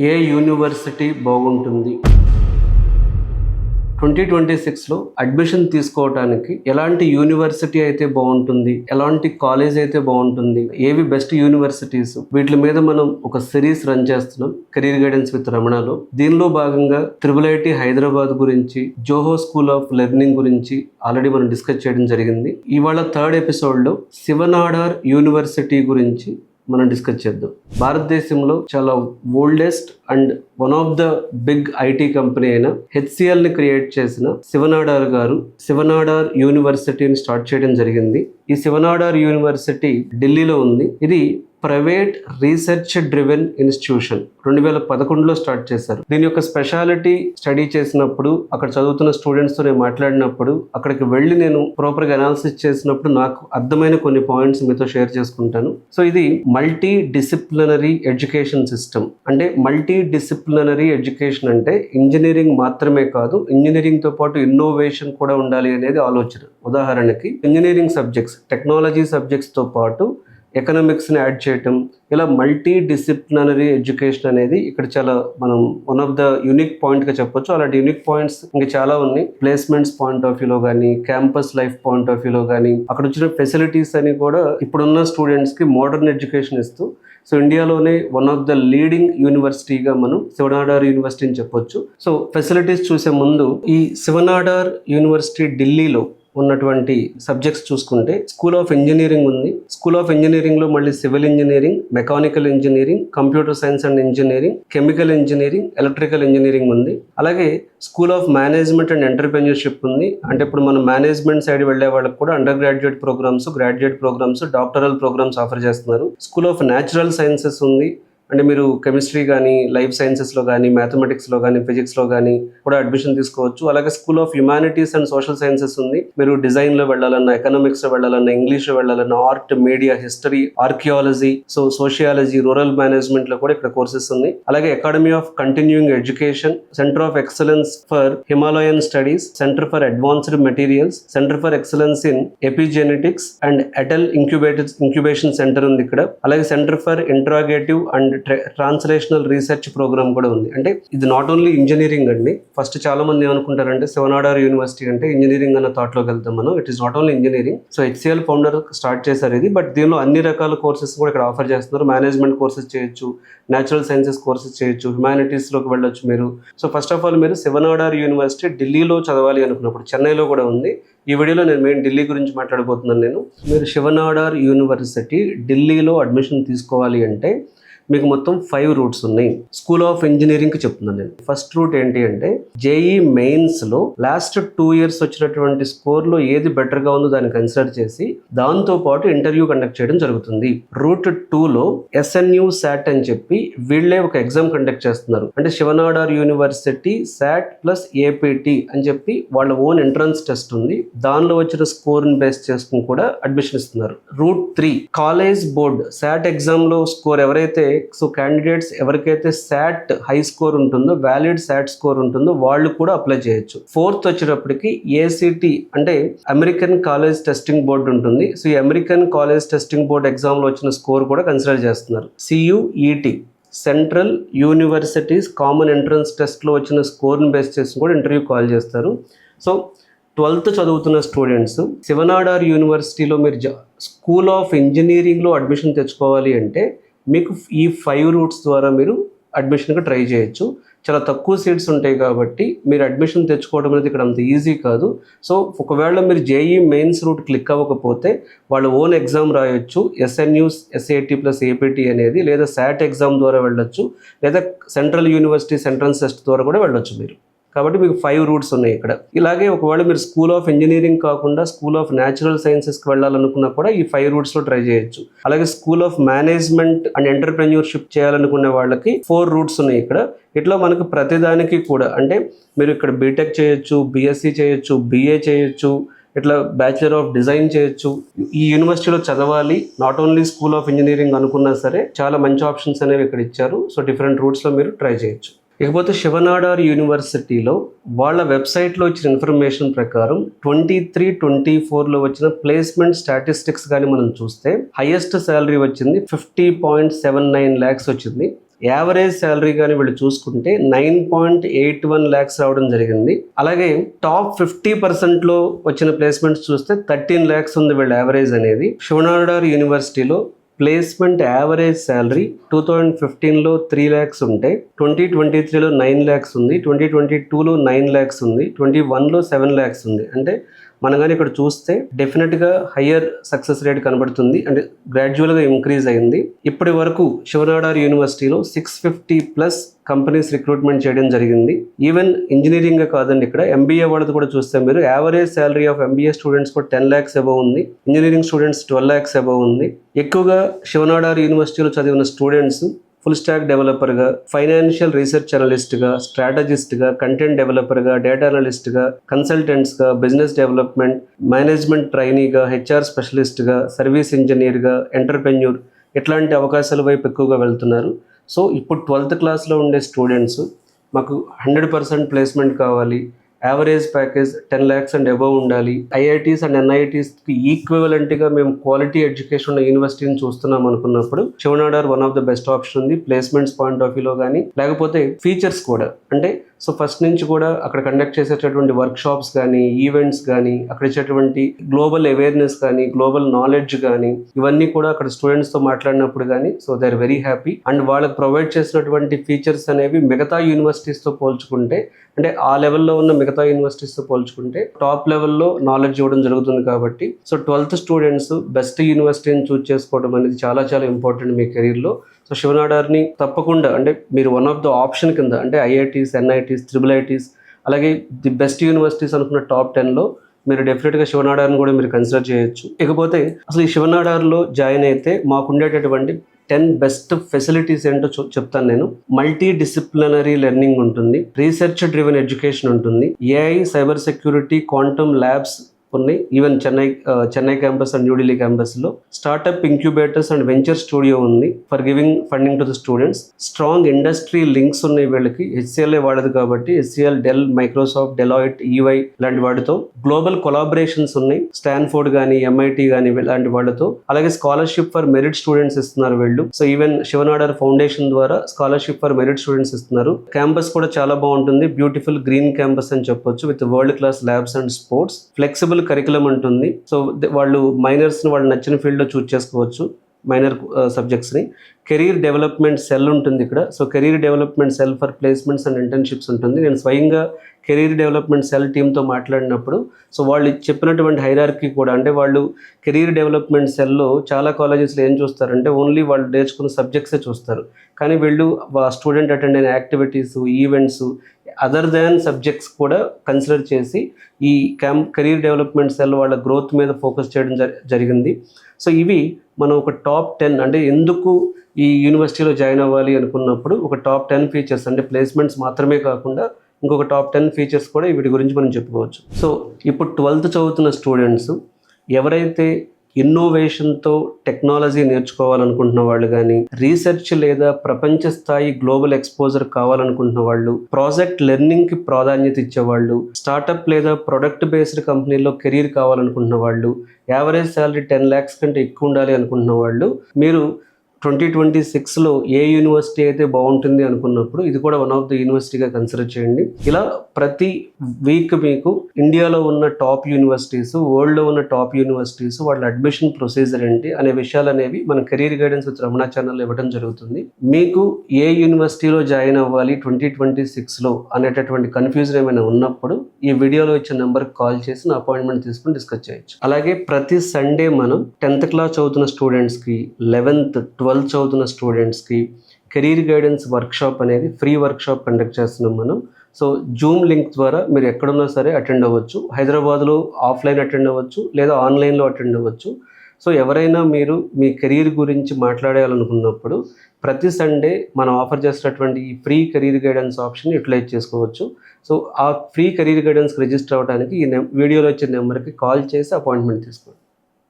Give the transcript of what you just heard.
ఏ university బాగుంటుంది? 2026లో admission తీసుకోవడానికి ఎలాంటి యూనివర్సిటీ అయితే బాగుంటుంది, ఎలాంటి కాలేజ్ అయితే బాగుంటుంది, ఏవి బెస్ట్ యూనివర్సిటీస్, వీటి మీద మనం ఒక సిరీస్ రన్ చేస్తున్నాం, కెరీర్ గైడెన్స్ విత్ రమణలో. దీనిలో భాగంగా IIIT హైదరాబాద్ గురించి, జోహో స్కూల్ ఆఫ్ లెర్నింగ్ గురించి ఆల్రెడీ మనం డిస్కస్ చేయడం జరిగింది. ఇవాళ థర్డ్ ఎపిసోడ్లో శివనాడార్ యూనివర్సిటీ గురించి మనం డిస్కస్ చేద్దాం. భారతదేశంలో చాలా oldest and one of the big IT company అయిన HCL ని క్రియేట్ చేసిన శివనాడార్ గారు శివనాడార్ యూనివర్సిటీని స్టార్ట్ చేయడం జరిగింది. ఈ శివనాడార్ యూనివర్సిటీ ఢిల్లీలో ఉంది. ఇది ప్రైవేట్ రీసెర్చ్ డ్రివెన్ ఇన్స్టిట్యూషన్. 2011లో స్టార్ట్ చేశారు. దీని యొక్క స్పెషాలిటీ స్టడీ చేసినప్పుడు, అక్కడ చదువుతున్న స్టూడెంట్స్తో నేను మాట్లాడినప్పుడు, అక్కడికి వెళ్ళి నేను ప్రాపర్గా అనాలిసిస్ చేసినప్పుడు నాకు అర్థమైన కొన్ని పాయింట్స్ మీతో షేర్ చేసుకుంటాను. సో ఇది మల్టీ డిసిప్లినరీ ఎడ్యుకేషన్ సిస్టమ్. అంటే మల్టీ డిసిప్లినరీ ఎడ్యుకేషన్ అంటే ఇంజనీరింగ్ మాత్రమే కాదు, ఇంజనీరింగ్తో పాటు ఇన్నోవేషన్ కూడా ఉండాలి అనేది ఆలోచన. ఉదాహరణకి ఇంజనీరింగ్ సబ్జెక్ట్స్, టెక్నాలజీ సబ్జెక్ట్స్తో పాటు ఎకనామిక్స్ని యాడ్ చేయటం, ఇలా మల్టీ డిసిప్లినరీ ఎడ్యుకేషన్ అనేది ఇక్కడ చాలా మనం వన్ ఆఫ్ ద యూనిక్ పాయింట్గా చెప్పొచ్చు. అలాంటి యూనిక్ పాయింట్స్ ఇంకా చాలా ఉన్నాయి. ప్లేస్మెంట్స్ పాయింట్ ఆఫ్ వ్యూలో కానీ, క్యాంపస్ లైఫ్ పాయింట్ ఆఫ్ వ్యూలో కానీ, అక్కడ వచ్చిన ఫెసిలిటీస్ అని కూడా ఇప్పుడున్న స్టూడెంట్స్కి మోడర్న్ ఎడ్యుకేషన్ ఇస్తూ, సో ఇండియాలోనే వన్ ఆఫ్ ద లీడింగ్ యూనివర్సిటీగా మనం శివనాడార్ యూనివర్సిటీని చెప్పొచ్చు. సో ఫెసిలిటీస్ చూసే ముందు ఈ శివనాడార్ యూనివర్సిటీ ఢిల్లీలో ఉన్నటువంటి సబ్జెక్ట్స్ చూసుకుంటే స్కూల్ ఆఫ్ ఇంజనీరింగ్ ఉంది. స్కూల్ ఆఫ్ ఇంజనీరింగ్లో మళ్ళీ civil engineering, mechanical engineering, computer science and engineering, chemical engineering, electrical engineering ఉంది. అలాగే school of management and entrepreneurship ఉంది. అంటే ఇప్పుడు మనం మేనేజ్మెంట్ సైడ్ వెళ్ళే వాళ్ళకి కూడా undergraduate programmes, graduate programmes, doctoral programmes offer చేస్తున్నారు. స్కూల్ ఆఫ్ న్యాచురల్ సైన్సెస్ ఉంది. అంటే మీరు కెమిస్ట్రీ కానీ, లైఫ్ సైన్సెస్లో కానీ, మ్యాథమెటిక్స్లో కానీ, ఫిజిక్స్లో కానీ కూడా అడ్మిషన్ తీసుకోవచ్చు. అలాగే school of humanities and social sciences ఉంది. మీరు డిజైన్లో వెళ్ళాలన్నా, ఎకనామిక్స్లో వెళ్ళాలన్నా, ఇంగ్లీష్లో వెళ్ళాలన్నా, art, media, history, archaeology, sociology, rural మేనేజ్మెంట్లో కూడా ఇక్కడ కోర్సెస్ ఉన్నాయి. అలాగే academy of continuing education, centre of excellence for Himalayan studies, centre for advanced materials, centre for excellence in epigenetics and Atal incubation centre ఉంది ఇక్కడ. అలాగే centre for integrative and translational research programme కూడా ఉంది. అంటే ఇది నాట్ ఓన్లీ ఇంజనీరింగ్ అండి. First చాలా మంది ఏమనుకుంటారంటే శివనాడార్ యూనివర్సిటీ అంటే ఇంజనీరింగ్ అన్న థాట్లోకి వెళ్తాం మనం. It is not only engineering. So HCL founder start చేశారు ఇది. బట్ దీనిలో అన్ని రకాల కోర్సెస్ కూడా ఇక్కడ ఆఫర్ చేస్తున్నారు. మేనేజ్మెంట్ కోర్సెస్ చేయొచ్చు, న్యాచురల్ సైన్సెస్ కోర్సెస్ చేయొచ్చు, హ్యుమానిటీస్లోకి వెళ్ళొచ్చు మీరు. సో ఫస్ట్ ఆఫ్ ఆల్ మీరు శివనాడార్ యూనివర్సిటీ ఢిల్లీలో చదవాలి అనుకున్నప్పుడు, చెన్నైలో కూడా ఉంది. ఈ వీడియోలో నేను మెయిన్ ఢిల్లీ గురించి మాట్లాడబోతున్నాను. మీరు శివనాడార్ యూనివర్సిటీ ఢిల్లీలో అడ్మిషన్ తీసుకోవాలి అంటే మీకు మొత్తం 5 రూట్స్ ఉన్నాయి. స్కూల్ ఆఫ్ ఇంజనీరింగ్కి చెప్తున్నాను నేను. ఫస్ట్ రూట్ ఏంటి అంటే JEE మెయిన్స్లో లాస్ట్ 2 years వచ్చినటువంటి స్కోర్లో ఏది బెటర్గా ఉందో దాన్ని కన్సిడర్ చేసి దాంతోపాటు ఇంటర్వ్యూ కండక్ట్ చేయడం జరుగుతుంది. రూట్ 2లో SNU SAT అని చెప్పి వీళ్ళే ఒక ఎగ్జామ్ కండక్ట్ చేస్తున్నారు. అంటే Shiv Nadar university SAT plus APT అని చెప్పి వాళ్ళ ఓన్ ఎంట్రన్స్ టెస్ట్ ఉంది. దానిలో వచ్చిన స్కోర్ని బేస్ చేసుకుని కూడా అడ్మిషన్ ఇస్తున్నారు. రూట్ 3 కాలేజ్ బోర్డ్ SAT ఎగ్జామ్లో స్కోర్ ఎవరైతే, సో క్యాండిడేట్స్ ఎవరికైతే SAT హై స్కోర్ ఉంటుందో, వ్యాలిడ్ SAT స్కోర్ ఉంటుందో వాళ్ళు కూడా అప్లై చేయొచ్చు. 4th వచ్చేటప్పటికి ACT అంటే అమెరికన్ కాలేజ్ టెస్టింగ్ బోర్డు ఉంటుంది. సో ఈ అమెరికన్ కాలేజ్ టెస్టింగ్ బోర్డు ఎగ్జామ్లో వచ్చిన స్కోర్ కూడా కన్సిడర్ చేస్తున్నారు. CUET central universities common entrance టెస్ట్లో వచ్చిన స్కోర్ని బేస్ చేసి కూడా ఇంటర్వ్యూ కాల్ చేస్తారు. సో 12th చదువుతున్న స్టూడెంట్స్ శివనాడార్ యూనివర్సిటీలో మీరు స్కూల్ ఆఫ్ ఇంజనీరింగ్లో అడ్మిషన్ తెచ్చుకోవాలి అంటే మీకు ఈ 5 రూట్స్ ద్వారా మీరు అడ్మిషన్కి ట్రై చేయొచ్చు. చాలా తక్కువ సీట్స్ ఉంటాయి కాబట్టి మీరు అడ్మిషన్ తెచ్చుకోవడం అనేది ఇక్కడ అంత ఈజీ కాదు. సో ఒకవేళ మీరు JEE మెయిన్స్ రూట్ క్లిక్ అవ్వకపోతే వాళ్ళ ఓన్ ఎగ్జామ్ రాయొచ్చు. SNU SAT ప్లస్ APT అనేది, లేదా SAT ఎగ్జామ్ ద్వారా వెళ్ళొచ్చు, లేదా సెంట్రల్ యూనివర్సిటీస్ ఎంట్రన్స్ టెస్ట్ ద్వారా కూడా వెళ్ళొచ్చు మీరు. కాబట్టి మీకు 5 రూట్స్ ఉన్నాయి ఇక్కడ. ఇలాగే ఒకవేళ మీరు స్కూల్ ఆఫ్ ఇంజనీరింగ్ కాకుండా స్కూల్ ఆఫ్ న్యాచురల్ సైన్సెస్కి వెళ్ళాలనుకున్నా కూడా ఈ 5 రూట్స్లో ట్రై చేయొచ్చు. అలాగే school of management and entrepreneurship చేయాలనుకునే వాళ్ళకి 4 రూట్స్ ఉన్నాయి ఇక్కడ. ఇట్లా మనకు ప్రతిదానికి కూడా, అంటే మీరు ఇక్కడ బీటెక్ చేయొచ్చు, BSc చేయొచ్చు, BA చేయొచ్చు, ఇట్లా బ్యాచిలర్ ఆఫ్ డిజైన్ చేయొచ్చు. ఈ యూనివర్సిటీలో చదవాలి, not only school of engineering అనుకున్నా సరే చాలా మంచి ఆప్షన్స్ అనేవి ఇక్కడ ఇచ్చారు. సో డిఫరెంట్ రూట్స్లో మీరు ట్రై చేయొచ్చు. ఇకపోతే శివనాడార్ యూనివర్సిటీలో వాళ్ళ వెబ్సైట్లో ఇచ్చిన ఇన్ఫర్మేషన్ ప్రకారం 23-24లో వచ్చిన ప్లేస్మెంట్ స్టాటిస్టిక్స్ కానీ మనం చూస్తే హైయెస్ట్ శాలరీ వచ్చింది 50.79 lakhs వచ్చింది. యావరేజ్ శాలరీ కానీ వీళ్ళు చూసుకుంటే 9.81 lakhs రావడం జరిగింది. అలాగే టాప్ 50% వచ్చిన ప్లేస్మెంట్స్ చూస్తే 13 lakhs ఉంది వీళ్ళ యావరేజ్ అనేది. శివనాడార్ యూనివర్సిటీలో ప్లేస్మెంట్ యావరేజ్ శాలరీ 2015లో 3 lakhs ఉంటే 2023లో 9 lakhs ఉంది, 2022లో 9 lakhs ఉంది, 21లో 7 lakhs ఉంది. అంటే మనం కానీ ఇక్కడ చూస్తే డెఫినెట్గా హయ్యర్ సక్సెస్ రేట్ కనబడుతుంది, అంటే గ్రాడ్యువల్గా ఇంక్రీజ్ అయింది. ఇప్పటి వరకు శివనాడార్ యూనివర్సిటీలో 650+ కంపెనీస్ రిక్రూట్మెంట్ చేయడం జరిగింది. ఈవెన్ ఇంజనీరింగ్ కాదండి, ఇక్కడ ఎంబీఏ వాళ్ళది కూడా చూస్తే మీరు average salary of MBA students కూడా 10 lakhs అబవ్ ఉంది, ఇంజనీరింగ్ స్టూడెంట్స్ 12 lakhs అబవ్ ఉంది. ఎక్కువగా శివనాడార్ యూనివర్సిటీలో చదివిన స్టూడెంట్స్ ఫుల్ స్టాక్ డెవలపర్గా, ఫైనాన్షియల్ రీసెర్చ్ అనలిస్ట్గా, స్ట్రాటజిస్ట్గా, కంటెంట్ డెవలపర్గా, డేటా అనలిస్ట్గా, కన్సల్టెంట్స్గా, బిజినెస్ డెవలప్మెంట్, మేనేజ్మెంట్ ట్రైనీగా, హెచ్ఆర్ స్పెషలిస్ట్గా, సర్వీస్ ఇంజనీర్గా, ఎంటర్ప్రెన్యూర్ ఇట్లాంటి అవకాశాల వైపు ఎక్కువగా వెళ్తున్నారు. సో ఇప్పుడు 12th క్లాస్లో ఉండే స్టూడెంట్స్ మాకు 100% ప్లేస్మెంట్ కావాలి, average package 10 lakhs and above ఉండాలి, ఐఐటీస్ అండ్ ఎన్ఐటీస్కి ఈక్వివలెంట్గా మేము క్వాలిటీ ఎడ్యుకేషన్ ఉన్న యూనివర్సిటీని చూస్తున్నాం అనుకున్నప్పుడు Shiv Nadar one of the best option ఉంది. ప్లేస్మెంట్స్ పాయింట్ ఆఫ్ వ్యూలో కానీ, లేకపోతే ఫీచర్స్ కూడా, అంటే సో ఫస్ట్ నుంచి కూడా అక్కడ కండక్ట్ చేసేటటువంటి వర్క్ షాప్స్ కానీ, ఈవెంట్స్ కానీ, అక్కడ ఇచ్చేటువంటి గ్లోబల్ అవేర్నెస్ కానీ, గ్లోబల్ నాలెడ్జ్ కానీ, ఇవన్నీ కూడా అక్కడ స్టూడెంట్స్తో మాట్లాడినప్పుడు కానీ so they are very happy. And వాళ్ళకి ప్రొవైడ్ చేసినటువంటి ఫీచర్స్ అనేవి మిగతా యూనివర్సిటీస్తో పోల్చుకుంటే, అంటే ఆ లెవెల్లో ఉన్న మిగతా యూనివర్సిటీస్తో పోల్చుకుంటే టాప్ లెవెల్లో నాలెడ్జ్ ఇవ్వడం జరుగుతుంది. కాబట్టి సో 12th స్టూడెంట్స్ బెస్ట్ యూనివర్సిటీని చూస్ చేసుకోవడం అనేది చాలా చాలా ఇంపార్టెంట్ మీ కెరీర్లో. సో శివనాడార్ని తప్పకుండా, అంటే మీరు వన్ ఆఫ్ ద ఆప్షన్ కింద, అంటే ఐఐటీస్, ఎన్ఐటీస్, IIITs, అలాగే ది బెస్ట్ యూనివర్సిటీస్ అనుకున్న టాప్ 10లో మీరు డెఫినెట్గా శివనాడార్ని కూడా మీరు కన్సిడర్ చేయొచ్చు. ఇకపోతే అసలు ఈ శివనాడార్లో జాయిన్ అయితే మాకు ఉండేటటువంటి 10 బెస్ట్ ఫెసిలిటీస్ ఏంటో చెప్తాను నేను. మల్టీ డిసిప్లినరీ లెర్నింగ్ ఉంటుంది, రీసెర్చ్ డ్రివెన్ ఎడ్యుకేషన్ ఉంటుంది, AI, cyber security, quantum labs ఉన్నాయి. Even Chennai campus and New Delhi క్యాంపస్లో startup incubators and venture studio ఉంది for giving funding to the students. Strong industry links ఉన్నాయి వీళ్ళకి, HCLఏ వాడదు కాబట్టి HCL, Dell, Microsoft, Deloitte, EY లాంటి వాటితో. గ్లోబల్ కొలాబరేషన్స్ ఉన్నాయి, స్టాన్ఫోర్డ్ కానీ, MIT కానీ ఇలాంటి వాళ్ళతో. అలాగే స్కాలర్షిప్ ఫర్ మెరిట్ స్టూడెంట్స్ ఇస్తున్నారు వీళ్ళు. సో ఈవెన్ శివనాడార్ ఫౌండేషన్ ద్వారా స్కాలర్షిప్ ఫర్ మెరిట్ స్టూడెంట్స్ ఇస్తున్నారు. క్యాంపస్ కూడా చాలా బాగుంటుంది, బ్యూటిఫుల్ గ్రీన్ క్యాంపస్ అని చెప్పొచ్చు, with world class labs and sports. Flexible curriculum ఉంటుంది. సో వాళ్ళు మైనర్స్ని వాళ్ళు నచ్చిన ఫీల్డ్లో చూస్ చేసుకోవచ్చు, మైనర్ సబ్జెక్ట్స్ని. కెరీర్ డెవలప్మెంట్ సెల్ ఉంటుంది ఇక్కడ. So career development cell for placements and internships ఉంటుంది. నేను స్వయంగా కెరీర్ డెవలప్మెంట్ సెల్ టీంతో మాట్లాడినప్పుడు సో వాళ్ళు చెప్పినటువంటి హైరార్కీ కూడా, అంటే వాళ్ళు కెరీర్ డెవలప్మెంట్ సెల్లో చాలా కాలేజెస్లో ఏం చూస్తారంటే ఓన్లీ వాళ్ళు నేర్చుకున్న సబ్జెక్ట్సే చూస్తారు, కానీ వీళ్ళు స్టూడెంట్ అటెండ్ అయిన activities, events, other than subjects కూడా కన్సిడర్ చేసి ఈ కెరీర్ డెవలప్మెంట్ సెల్ వాళ్ళ గ్రోత్ మీద ఫోకస్ చేయడం జరిగింది. సో ఇవి మనం ఒక టాప్ 10, అంటే ఎందుకు ఈ యూనివర్సిటీలో జాయిన్ అవ్వాలి అనుకున్నప్పుడు ఒక టాప్ 10 ఫీచర్స్, అంటే ప్లేస్మెంట్స్ మాత్రమే కాకుండా ఇంకొక టాప్ 10 ఫీచర్స్ కూడా వీటి గురించి మనం చెప్పుకోవచ్చు. సో ఇప్పుడు 12th చదువుతున్న స్టూడెంట్స్ ఎవరైతే ఇన్నోవేషన్తో టెక్నాలజీ నేర్చుకోవాలనుకుంటున్న వాళ్ళు కానీ, రీసెర్చ్ లేదా ప్రపంచ స్థాయి గ్లోబల్ ఎక్స్పోజర్ కావాలనుకుంటున్న వాళ్ళు, ప్రాజెక్ట్ లెర్నింగ్కి ప్రాధాన్యత ఇచ్చేవాళ్ళు, స్టార్టప్ లేదా ప్రొడక్ట్ బేస్డ్ కంపెనీలో కెరీర్ కావాలనుకుంటున్న వాళ్ళు, యావరేజ్ శాలరీ 10 lakhs కంటే ఎక్కువ ఉండాలి అనుకుంటున్న వాళ్ళు, మీరు 2026లో ఏ యూనివర్సిటీ అయితే బాగుంటుంది అనుకున్నప్పుడు ఇది కూడా వన్ ఆఫ్ ద యూనివర్సిటీగా కన్సిడర్ చేయండి. ఇలా ప్రతి వీక్ మీకు ఇండియాలో ఉన్న టాప్ యూనివర్సిటీస్, వరల్డ్లో ఉన్న టాప్ యూనివర్సిటీస్, వాళ్ళ అడ్మిషన్ ప్రొసీజర్ ఏంటి అనే విషయాలు అనేవి మన career guidance with Ramana channel ఇవ్వడం జరుగుతుంది. మీకు ఏ యూనివర్సిటీలో జాయిన్ అవ్వాలి 2026లో అనేటటువంటి కన్ఫ్యూజన్ ఏమైనా ఉన్నప్పుడు ఈ వీడియోలో ఇచ్చిన నెంబర్కి కాల్ చేసి నా అపాయింట్మెంట్ తీసుకుని డిస్కస్ చేయొచ్చు. అలాగే ప్రతి సండే మనం 10th క్లాస్ చదువుతున్న స్టూడెంట్స్కి, 11th, 12th చదువుతున్న స్టూడెంట్స్కి కెరీర్ గైడెన్స్ వర్క్షాప్ అనేది ఫ్రీ వర్క్షాప్ కండక్ట్ చేస్తున్నాం మనం. సో జూమ్ లింక్ ద్వారా మీరు ఎక్కడున్నా సరే అటెండ్ అవ్వచ్చు. హైదరాబాద్లో ఆఫ్లైన్ అటెండ్ అవ్వచ్చు, లేదా ఆన్లైన్లో అటెండ్ అవ్వచ్చు. సో ఎవరైనా మీరు మీ కెరీర్ గురించి మాట్లాడాలనుకున్నప్పుడు ప్రతి సండే మనం ఆఫర్ చేసినటువంటి ఈ free career guidance option utilise చేసుకోవచ్చు. సో ఆ ఫ్రీ కెరీర్ గైడెన్స్ రిజిస్టర్ అవ్వడానికి ఈ వీడియోలో వచ్చే నెంబర్కి కాల్ చేసి అపాయింట్మెంట్ తీసుకోండి.